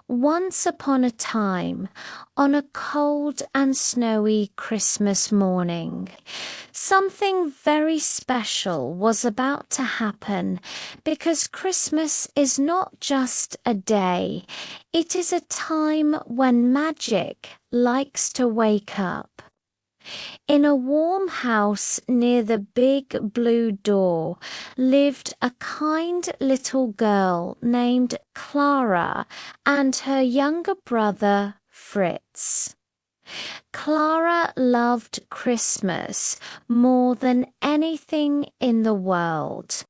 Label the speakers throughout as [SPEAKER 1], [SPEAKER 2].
[SPEAKER 1] Once upon a time, on a cold and snowy Christmas morning, something very special was about to happen because Christmas is not just a day, it is a time when magic likes to wake up. In a warm house near the big blue door lived a kind little girl named Clara and her younger brother Fritz. Clara loved Christmas more than anything in the world.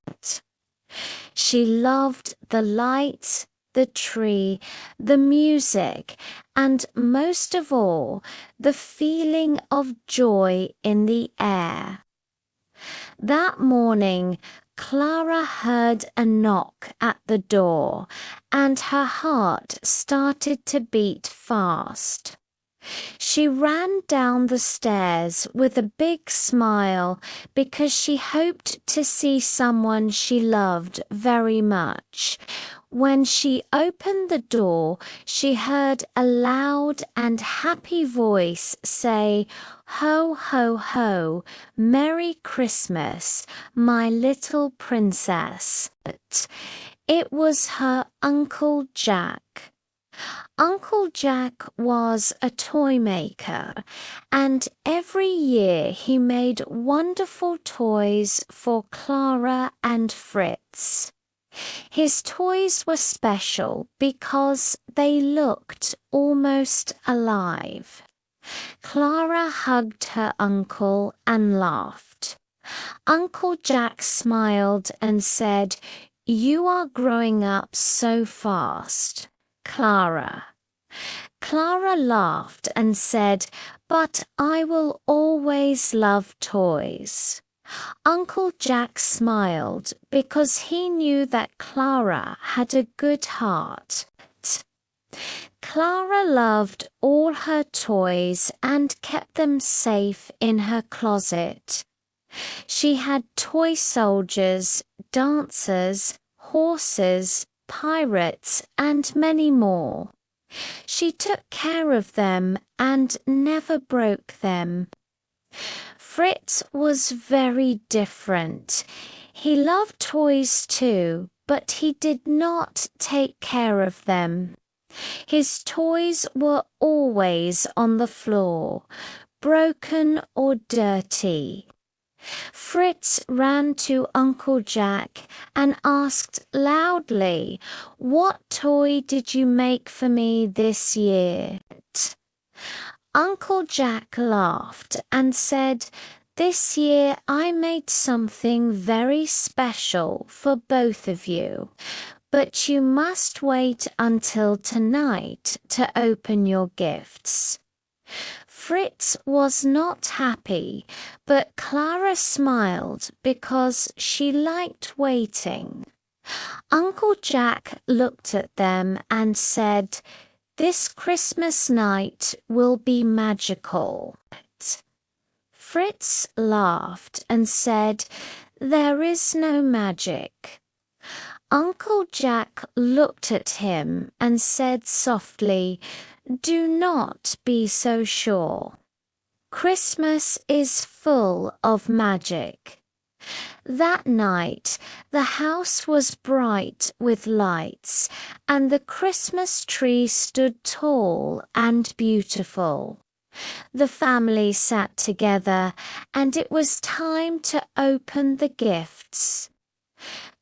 [SPEAKER 1] She loved the lights, the tree, the music, and most of all, the feeling of joy in the air. That morning, Clara heard a knock at the door, and her heart started to beat fast. She ran down the stairs with a big smile because she hoped to see someone she loved very much. When she opened the door, she heard a loud and happy voice say, "Ho, ho, ho, Merry Christmas, my little princess." It was her Uncle Jack. Uncle Jack was a toy maker, and every year he made wonderful toys for Clara and Fritz. His toys were special because they looked almost alive. Clara hugged her uncle and laughed. Uncle Jack smiled and said, "You are growing up so fast, Clara." Clara laughed and said, "But I will always love toys." Uncle Jack smiled because he knew that Clara had a good heart. Clara loved all her toys and kept them safe in her closet. She had toy soldiers, dancers, horses, pirates, and many more. She took care of them and never broke them. Fritz was very different. He loved toys too, but he did not take care of them. His toys were always on the floor, broken or dirty. Fritz ran to Uncle Jack and asked loudly, "What toy did you make for me this year?" Uncle Jack laughed and said, "This year I made something very special for both of you, but you must wait until tonight to open your gifts." Fritz was not happy, but Clara smiled because she liked waiting. Uncle Jack looked at them and said, "This Christmas night will be magical." Fritz laughed and said, "There is no magic." Uncle Jack looked at him and said softly, "Do not be so sure. Christmas is full of magic." That night, the house was bright with lights, and the Christmas tree stood tall and beautiful. The family sat together, and it was time to open the gifts.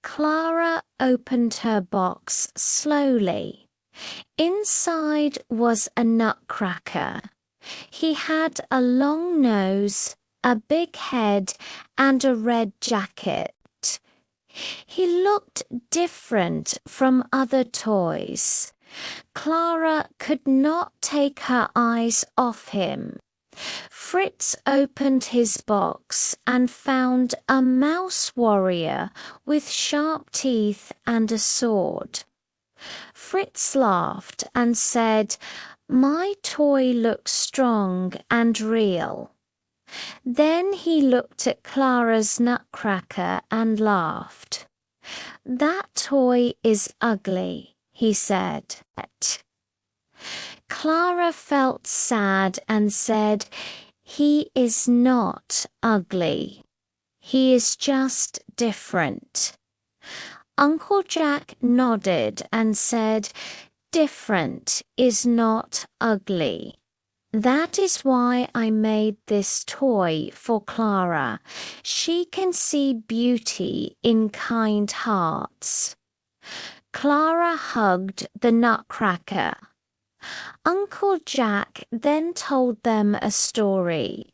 [SPEAKER 1] Clara opened her box slowly. Inside was a Nutcracker. He had a long nose, a big head, and a red jacket. He looked different from other toys. Clara could not take her eyes off him. Fritz opened his box and found a mouse warrior with sharp teeth and a sword. Fritz laughed and said, "My toy looks strong and real." Then he looked at Clara's Nutcracker and laughed. "That toy is ugly," he said. Clara felt sad and said, "He is not ugly. He is just different." Uncle Jack nodded and said, "Different is not ugly. That is why I made this toy for Clara. She can see beauty in kind hearts." Clara hugged the Nutcracker. Uncle Jack then told them a story.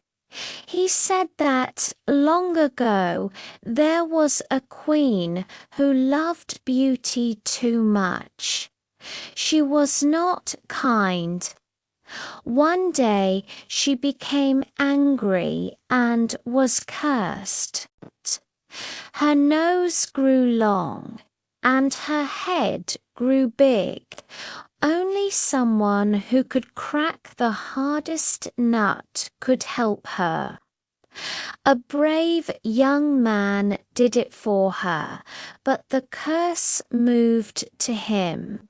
[SPEAKER 1] He said that long ago there was a queen who loved beauty too much. She was not kind. One day she became angry and was cursed. Her nose grew long and her head grew big. Only someone who could crack the hardest nut could help her. A brave young man did it for her, but the curse moved to him.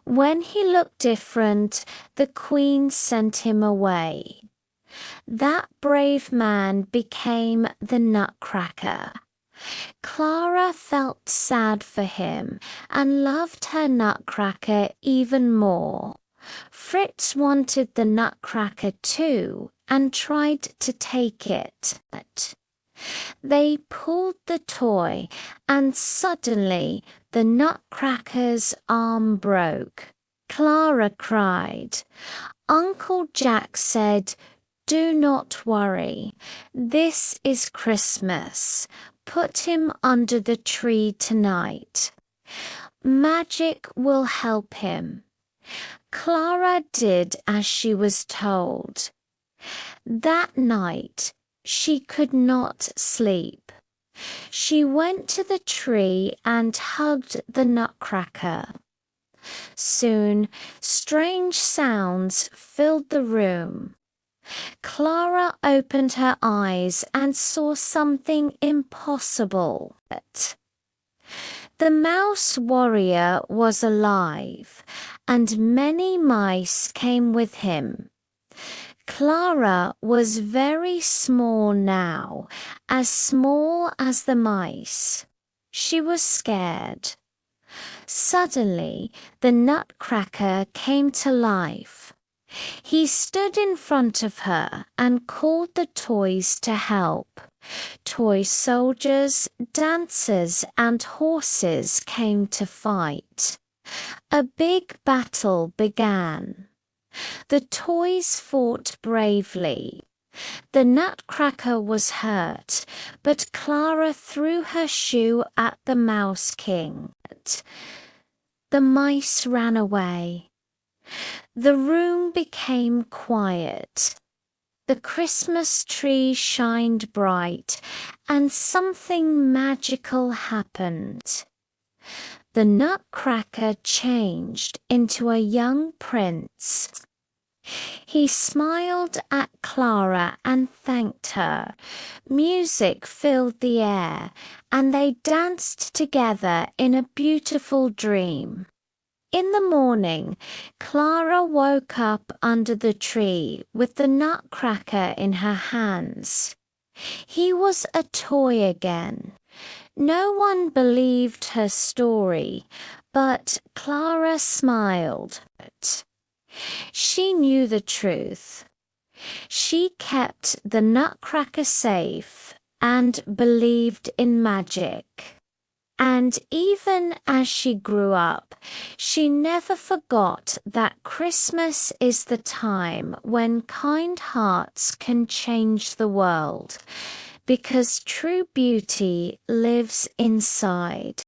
[SPEAKER 1] When he looked different, the queen sent him away. That brave man became the Nutcracker. Clara felt sad for him and loved her Nutcracker even more. Fritz wanted the Nutcracker too and tried to take it. They pulled the toy and suddenly the Nutcracker's arm broke. Clara cried. Uncle Jack said, "Do not worry. This is Christmas. Put him under the tree tonight. Magic will help him." Clara did as she was told. That night she could not sleep. She went to the tree and hugged the Nutcracker. Soon strange sounds filled the room. Clara opened her eyes and saw something impossible. The mouse warrior was alive, and many mice came with him. Clara was very small now, as small as the mice. She was scared. Suddenly, the Nutcracker came to life. He stood in front of her and called the toys to help. Toy soldiers, dancers, and horses came to fight. A big battle began. The toys fought bravely. The Nutcracker was hurt, but Clara threw her shoe at the Mouse King. The mice ran away. The room became quiet. The Christmas tree shined bright, and something magical happened. The Nutcracker changed into a young prince. He smiled at Clara and thanked her. Music filled the air, and they danced together in a beautiful dream. In the morning, Clara woke up under the tree with the Nutcracker in her hands. He was a toy again. No one believed her story, but Clara smiled. She knew the truth. She kept the Nutcracker safe and believed in magic. And even as she grew up, she never forgot that Christmas is the time when kind hearts can change the world, because true beauty lives inside.